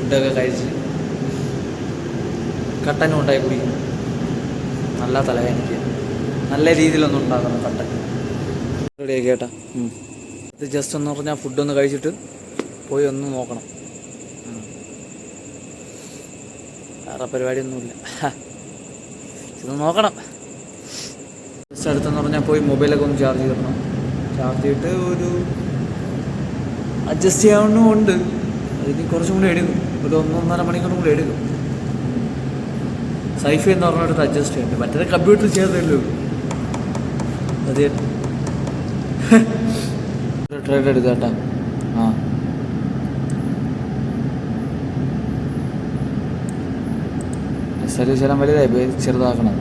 ഫുഡൊക്കെ കഴിച്ച് കട്ടനും ഉണ്ടായി കുടിക്കും. നല്ല തലവേദനയ്ക്ക് നല്ല രീതിയിലൊന്നും ഉണ്ടാക്കണം കട്ടൻ. റെഡിയാക്കി കേട്ടാ. ഇത് ജസ്റ്റ് എന്ന് പറഞ്ഞാൽ ഫുഡൊന്ന് കഴിച്ചിട്ട് പോയി ഒന്ന് നോക്കണം. വേറെ പരിപാടിയൊന്നുമില്ല, ഇത് നോക്കണം. ജസ്റ്റ് അടുത്തെന്ന് പറഞ്ഞാൽ പോയി മൊബൈലൊക്കെ ഒന്ന് ചാർജ് ചെയ്യണം. ചാർജ് ചെയ്തിട്ട് ഒരു അഡ്ജസ്റ്റ് ചെയ്യാവുന്നതുകൊണ്ട് അതിന് കുറച്ചും കൂടി എടുക്കും, ഒരു 1.5 മണിക്കൂറും കൂടി എടുക്കും. സൈഫൈ എന്ന് പറഞ്ഞിടത്ത് അഡ്ജസ്റ്റ് ചെയ്യണ്ടേ, മറ്റേ കമ്പ്യൂട്ടർ ചെയ്യാതല്ലോ. അത് ട്രേഡ് എടുക്കുക കേട്ടാ. സർവീസ് എല്ലാം വലുതായി പോയി, ചെറുതാക്കണം.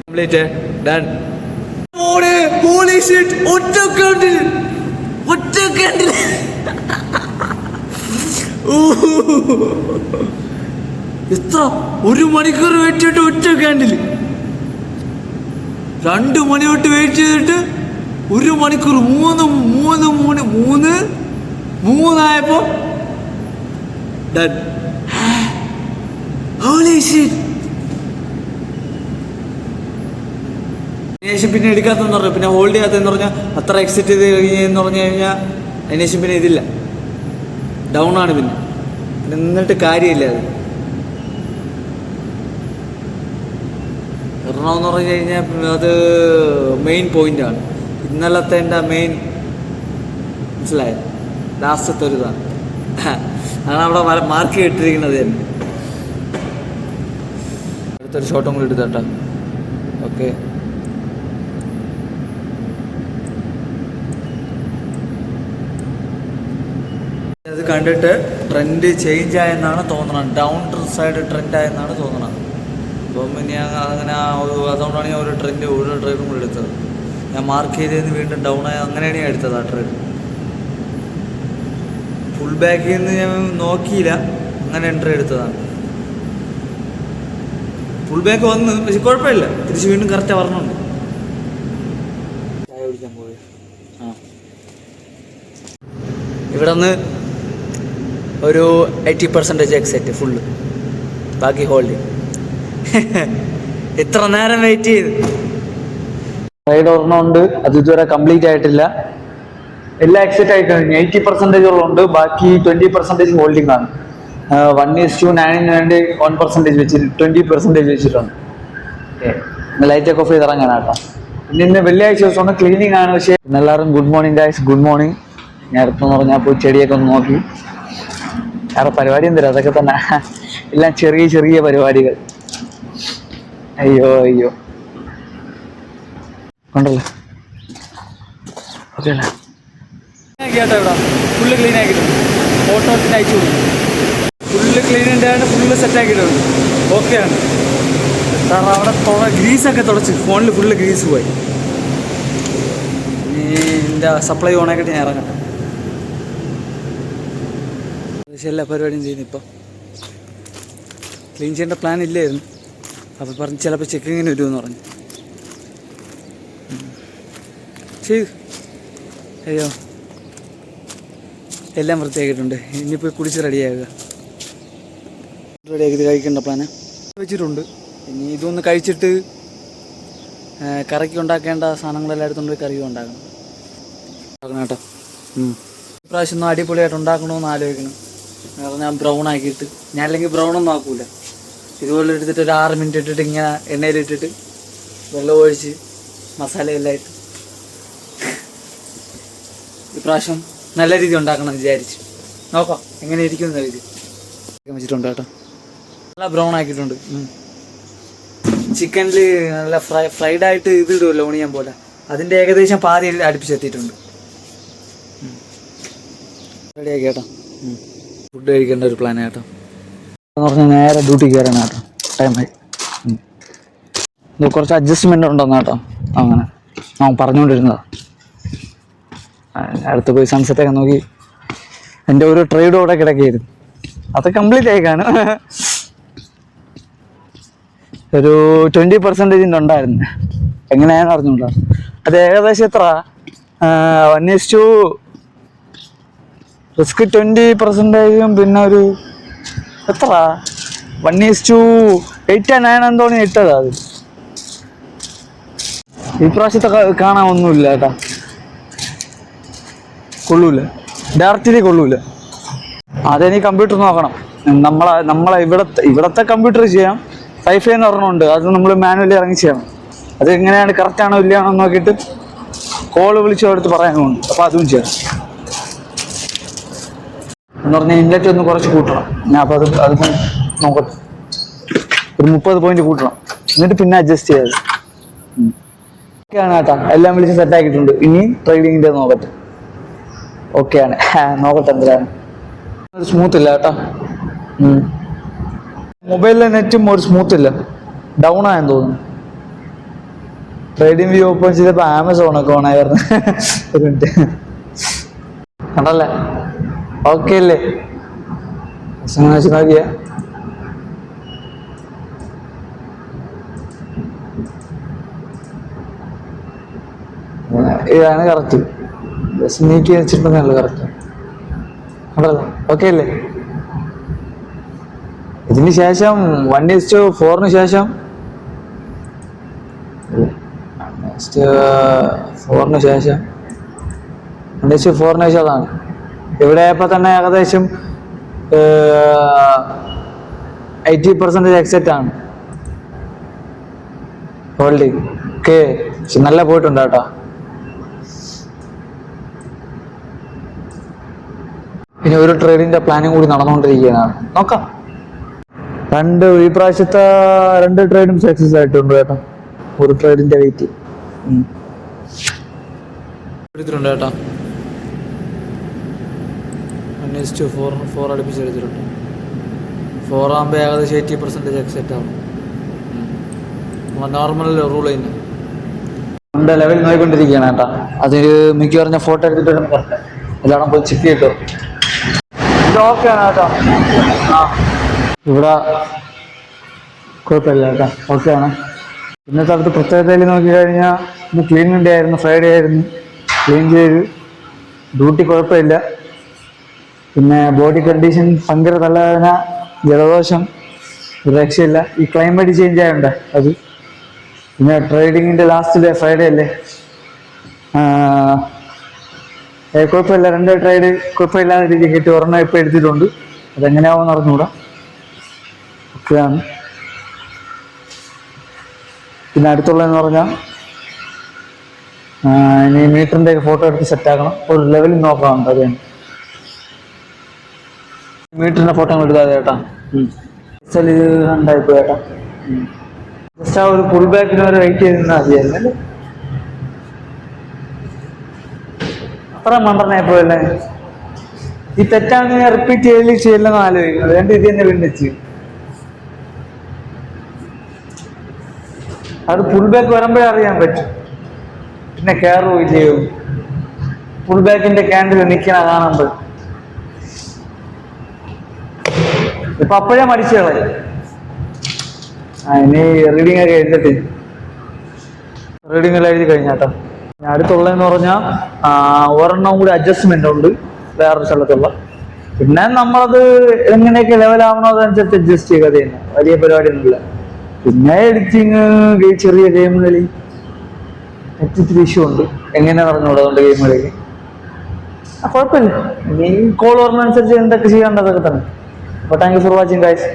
Complete done. എത്ര 1 മണിക്കൂർ വെയിറ്റ് ചെയ്തിട്ട് ഒറ്റ ക്യാൻഡിൽ. 2 മണി തൊട്ട് വെയിറ്റ് ചെയ്തിട്ട് 1 മണിക്കൂർ 3 ഡൺ. Holy shit. അതിനുശേഷം പിന്നെ എടുക്കാത്തെന്ന് പറഞ്ഞു, പിന്നെ ഹോൾഡ് ചെയ്യാത്തതെന്ന് പറഞ്ഞാൽ അത്ര എക്സിറ്റ് ചെയ്ത് കഴിഞ്ഞെന്ന് പറഞ്ഞു കഴിഞ്ഞാൽ അതിനുശേഷം പിന്നെ ഇതില്ല, ഡൗൺ ആണ്. പിന്നെ നിന്നിട്ട് കാര്യമില്ല. അത് എറണമെന്ന് പറഞ്ഞു കഴിഞ്ഞാൽ അത് മെയിൻ പോയിൻ്റാണ്. ഇന്നലത്തെ എൻ്റെ മെയിൻ മനസ്സിലായത് ലാസ്റ്റത്തെ ഒരു ഇതാണ്. അതാണ് അവിടെ മാർക്ക് ഇട്ടിരിക്കുന്നത് തന്നെ. അടുത്തൊരു ഷോട്ടും കൂടി എടുത്തോട്ടെ. ഓക്കെ, അത് കണ്ടിട്ട് ട്രെൻഡ് ചേഞ്ച് ആയെന്നാണ് തോന്നുന്നത്, ഡൗൺ സൈഡ് ട്രെൻഡ് ആയെന്നാണ് തോന്നുന്നത്. അപ്പം പിന്നെ അങ്ങനെ അതുകൊണ്ടാണ് ഞാൻ ഒരു ട്രെൻഡും കൂടി എടുത്തത്. ഞാൻ മാർക്ക് ചെയ്തതിന് വീണ്ടും ഡൗൺ ആയി, അങ്ങനെയാണ് ഞാൻ എടുത്തത് ആ ട്രെൻഡ്. ഫുൾ ബാക്കിൽ നിന്ന് ഞാൻ നോക്കിയില്ല, അങ്ങനെ എൻട്രി എടുത്തതാണ്. ഫുൾ ബാക്ക് വന്ന്, പക്ഷെ കുഴപ്പമില്ല, തിരിച്ച് വീണ്ടും കറക്റ്റ് പറഞ്ഞുണ്ട്. ചായ കുടിക്കാൻ പോയി. ഇവിടെ നിന്ന് ഒരു 80% എക്സൈറ്റ് ഫുള്ള്, ബാക്കി ഹോൾഡ്. ഇത്ര നേരം വെയിറ്റ് ചെയ്ത് റൈഡ് ഓർമ്മയുണ്ട്, അത് ഇതുവരെ കംപ്ലീറ്റ് ആയിട്ടില്ല. എല്ലാം എക്സൈറ്റ് ആയി കഴിഞ്ഞു. 80% ഉണ്ട്, ബാക്കി 20% ഹോൾഡിംഗ് ആണ്. 1:9 വേണ്ടി 1% വെച്ചിട്ട് 20% വെച്ചിട്ടുണ്ട്. ലൈറ്റൊക്കെ ഓഫ് ചെയ്ത് ഇറങ്ങാൻ കേട്ടോ. പിന്നെ ഇന്ന് വെള്ളിയാഴ്ച ദിവസമാണ്, ക്ലീനിങ് ആണ്. പക്ഷേ എല്ലാവരും good morning guys, good morning. ഞാനിപ്പോൾ പറഞ്ഞാൽ പോയി ചെടിയൊക്കെ ഒന്ന് നോക്കി. വേറെ പരിപാടി എന്തിനാ, അതൊക്കെ തന്നെ, എല്ലാം ചെറിയ ചെറിയ പരിപാടികൾ. അയ്യോ ഉണ്ടല്ലോ. ഓക്കെ അല്ലേ, കേട്ടോ. ഇവിടെ ഫുള്ള് ക്ലീൻ ആക്കിയിട്ടുണ്ട്. ഫോട്ടോസിന് അയച്ചു കൊടുക്കും. ഫുള്ള് ക്ലീൻ ഉണ്ടായാണ്, ഫുള്ള് സെറ്റ് ആക്കിയിട്ടുണ്ട്. ഓക്കെയാണ്. കാരണം അവിടെ ഗ്രീസൊക്കെ തുടച്ച്, ഫോണിൽ ഫുള്ള് ഗ്രീസ് പോയി. ഇനി എൻ്റെ സപ്ലൈ ഓണാക്കിയിട്ട് ഞാൻ ഇറങ്ങട്ടെ. എല്ലാ പരിപാടിയും ചെയ്യുന്നു. ഇപ്പം ക്ലീൻ ചെയ്യേണ്ട പ്ലാൻ ഇല്ലായിരുന്നു, അപ്പോൾ പറഞ്ഞ് ചിലപ്പോൾ ചെക്കിങ്ങിന് വരുമെന്ന് പറഞ്ഞു. ചെയ്തു. അയ്യോ, എല്ലാം വൃത്തിയാക്കിയിട്ടുണ്ട്. ഇനിയിപ്പോൾ കുടിച്ച് റെഡിയാക്കുക. റെഡിയാക്കിയിട്ട് കഴിക്കേണ്ട പ്ലാന് വെച്ചിട്ടുണ്ട്. ഇനി ഇതൊന്ന് കഴിച്ചിട്ട് കറിക്ക് ഉണ്ടാക്കേണ്ട സാധനങ്ങളെല്ലാം എടുത്തുകൊണ്ട് കറിയും ഉണ്ടാക്കണം കേട്ടോ. ഇപ്രാവശ്യം ഒന്നും അടിപൊളിയായിട്ട് ഉണ്ടാക്കണമെന്ന് ആലോചിക്കണം. കാരണം ഞാൻ ബ്രൗൺ ആക്കിയിട്ട്, ഞാൻ അല്ലെങ്കിൽ ബ്രൗണൊന്നും ആക്കൂല. ഇതുപോലെ എടുത്തിട്ട് ഒരു 6 മിനിറ്റ് ഇട്ടിട്ട് ഇങ്ങനെ എണ്ണയിലിട്ടിട്ട് വെള്ളം ഒഴിച്ച് മസാലയെല്ലാം ഇട്ട് ഇപ്രാവശ്യം നല്ല രീതി ഉണ്ടാക്കണം വിചാരിച്ച്. നോക്കാം എങ്ങനെ ഇരിക്കുന്ന രീതി വെച്ചിട്ടുണ്ട് കേട്ടോ. നല്ല ബ്രൗൺ ആക്കിയിട്ടുണ്ട്. ചിക്കനിൽ നല്ല ഫ്രൈഡായിട്ട് ഇത് ഇടുമല്ലോ, ഓണിയൻ പോലെ, അതിൻ്റെ ഏകദേശം പാതി അടുപ്പിച്ചെത്തിയിട്ടുണ്ട്. റെഡിയാക്കി കേട്ടോ. ഫുഡ് കഴിക്കേണ്ട ഒരു പ്ലാൻ കേട്ടോ. എന്ന് പറഞ്ഞാൽ നേരെ ഡ്യൂട്ടി കയറാൻ കേട്ടോ. ടൈമായി. ഇത് കുറച്ച് അഡ്ജസ്റ്റ്മെൻ്റ് ഉണ്ടെന്ന് കേട്ടോ. അങ്ങനെ ഞാൻ പറഞ്ഞുകൊണ്ടിരുന്നതാണ്. അടുത്ത് പോയി സൺസെറ്റൊക്കെ നോക്കി. എൻ്റെ ഒരു ട്രേഡ് കൂടെ കിടക്കുകയായിരുന്നു, അത് കംപ്ലീറ്റ് ആയി കാണും. ഒരു 20% ഉണ്ടായിരുന്നു. എങ്ങനെയാണെന്ന് അറിഞ്ഞൂടാ. അത് ഏകദേശം എത്ര 1:2 റിസ്ക് 20%, പിന്നെ ഒരു എത്ര 1:8 9 എന്തോണി ഇട്ടതാ. അത് ഈ പ്രാവശ്യത്തെ കാണാൻ ഒന്നുമില്ല കേട്ടാ, കൊള്ളൂല, ഡയറക്റ്റ്ലി കൊള്ളൂല. അതെനി കമ്പ്യൂട്ടർ നോക്കണം. നമ്മളെ ഇവിടത്തെ കമ്പ്യൂട്ടർ ചെയ്യാം. വൈഫൈ എന്ന് പറഞ്ഞുണ്ട്, അത് നമ്മൾ മാനുവലി ഇറങ്ങി ചെയ്യണം. അത് എങ്ങനെയാണ് കറക്റ്റ് ആണോ ഇല്ലയാണോ നോക്കിയിട്ട് കോള് വിളിച്ച് എടുത്ത് പറയാനുണ്ട്. അപ്പോൾ അതും ചെയ്യാം എന്ന് പറഞ്ഞാൽ ഇൻലെറ്റ് ഒന്ന് കുറച്ച് കൂട്ടണം. ഞാൻ അപ്പോൾ അത് നോക്കട്ടെ, ഒരു 30 പോയിന്റ് കൂട്ടണം, എന്നിട്ട് പിന്നെ അഡ്ജസ്റ്റ് ചെയ്യാതെ. ഓക്കെയാണ് കേട്ടാ, എല്ലാം വിളിച്ച് സെറ്റ് ആക്കിയിട്ടുണ്ട്. ഇനി ട്രേഡിങ്ങിൻ്റെ നോക്കട്ടെ. ഓക്കെയാണ്, നോക്കട്ടെ എന്തിനാണ്. സ്മൂത്ത് ഇല്ല കേട്ടോ, മൊബൈലിലെ നെറ്റും ഒരു സ്മൂത്ത് ഇല്ല, ഡൗൺ ആയെന്ന് തോന്നുന്നു. ട്രേഡിംഗ് വ്യൂ ഓപ്പൺ ചെയ്തപ്പോൾ ആമസോണൊക്കെ ഓണായിരുന്നു. ഒരു മിനിറ്റ് കണ്ടല്ലേ, ഓക്കെ അല്ലേ? വെച്ച് നോക്കിയ ഇതാണ് കറക്റ്റ്. നീക്കി വെച്ചിട്ടുണ്ടെന്നല്ല കറക്റ്റ്, കണ്ടല്ലേ? ഓക്കെ അല്ലേ? ഇതിന് ശേഷം 1:4 ശേഷം 4 ശേഷം 1:4 അതാണ്. ഇവിടെ ആയപ്പോൾ തന്നെ ഏകദേശം 80% എക്സെറ്റ് ആണ് ഹോൾഡിങ്. ഓക്കെ, പക്ഷെ നല്ല പോയിട്ടുണ്ട് കേട്ടോ. ഇനി ഒരു ട്രേഡിന്റെ പ്ലാനിങ് കൂടി നടന്നുകൊണ്ടിരിക്കുകയാണ്, നോക്കാം. ഈ പ്രാവശ്യത്തെ 2 ട്രേഡും സക്സസ് ആയിട്ടുണ്ട് കേട്ടോ. ഒരു ട്രേഡിന്റെ വെയിറ്റ് എടുത്തിട്ടുണ്ട് കേട്ടോ. 1:4 അടുപ്പിച്ച് എടുത്തിട്ടുണ്ട്. 4 ആകുമ്പോൾ ഏകദേശം 80% എക്സെറ്റ് ആവും. നോർമൽ റൂൾ തന്നെ നമ്മുടെ ലെവൽ നോക്കിക്കൊണ്ടിരിക്കുകയാണ് കേട്ടോ. അതിന് മിക്ക പറഞ്ഞ ഫോട്ടോ എടുത്തിട്ട് പറഞ്ഞു എല്ലാം പോയി ചെക്ക് ചെയ്തിട്ടോ. ഇത് ഓക്കെയാണ് കേട്ടോ. ഇവിടെ കുഴപ്പമില്ല കേട്ടോ, ഓക്കെയാണ്. ഇന്നത്തെ അടുത്ത് പ്രത്യേകതയിൽ നോക്കിക്കഴിഞ്ഞാൽ ഇന്ന് ക്ലീനിങ് ഡേ ആയിരുന്നു, ഫ്രൈഡേ ആയിരുന്നു. ക്ലീൻ ചെയ്ത് ഡ്യൂട്ടി കുഴപ്പമില്ല. പിന്നെ ബോഡി കണ്ടീഷൻ ഭയങ്കര തലവേദന, ജലദോഷം, രക്ഷയില്ല. ഈ ക്ലൈമറ്റ് ചേഞ്ച് ആയതുകൊണ്ട് അത്. പിന്നെ ട്രേഡിങ്ങിൻ്റെ ലാസ്റ്റ് ഡേ ഫ്രൈഡേ അല്ലേ, കുഴപ്പമില്ല. 2 ട്രേഡ് കുഴപ്പമില്ലാത്ത രീതിയിൽ കിട്ടി. ഒരെണ്ണം ഇപ്പോൾ എടുത്തിട്ടുണ്ട്, അതെങ്ങനെയാവുമെന്ന് അറിഞ്ഞുകൂടാ. ഒക്കെയാണ്. പിന്നെ അടുത്തുള്ളതെന്ന് പറഞ്ഞാൽ ഇനി മീറ്ററിൻ്റെ ഫോട്ടോ എടുത്ത് സെറ്റാക്കണം. ഒരു ലെവലിൽ നോക്കാറുണ്ട്, അത് തന്നെ. മീറ്ററിൻ്റെ ഫോട്ടോ എടുക്കാതെ ചേട്ടാ, ഇത് ഉണ്ടായിപ്പോ ചേട്ടാ. ജസ്റ്റ് ആ ഒരു ഫുൾ ബാക്കിന് വരെ വെയിറ്റ് ചെയ്ത് നിന്നാൽ മതിയായിരുന്നു അല്ലേ? അത്ര മണ്ടനായപ്പോഴല്ലേ. ഈ തെറ്റാണ് ഞാൻ റിപ്പീറ്റ് ചെയ്യില്ലെന്ന് ആലോചിക്കുന്നത്. 2 ഇത് തന്നെ വിളിച്ച് അത് ഫുൾ ബാക്ക് വരുമ്പോഴേ അറിയാൻ പറ്റും. പിന്നെ കയറുകയും ചെയ്യും. ഫുൾ ബാക്കിന്റെ ക്യാൻഡിൽ നിൽക്കണ കാണുമ്പോൾ ഇപ്പൊ അപ്പോഴേ മടിച്ചു കളയും. ഇനി റീഡിംഗ് ഒക്കെ എഴുതിട്ട് റീഡിംഗ് എല്ലാം എഴുതി കഴിഞ്ഞാട്ടോ. അടുത്തുള്ളതെന്ന് പറഞ്ഞാൽ ഒരെണ്ണം കൂടി അഡ്ജസ്റ്റ്മെന്റ് ഉണ്ട് വേറൊരു സ്ഥലത്തുള്ള. പിന്നെ നമ്മളത് എങ്ങനെയൊക്കെ ലെവലാവണോ അതനുസരിച്ച് അഡ്ജസ്റ്റ് ചെയ്യുക തന്നെ, വലിയ പരിപാടിയൊന്നുമില്ല. പിന്നെ എഡിറ്റിങ്, ചെറിയ ഗെയിം കളി, ഇത്തിരി ഇഷ്യൂ ഉണ്ട്. എങ്ങനെയാ പറഞ്ഞോളൂ അതുകൊണ്ട് ഗെയിം കളിക്ക് കുഴപ്പമില്ല. ഇനി കോൾ ഓർമ്മ അനുസരിച്ച് എന്തൊക്കെ ചെയ്യേണ്ടതൊക്കെ തന്നെ. അപ്പോൾ thank you for watching guys.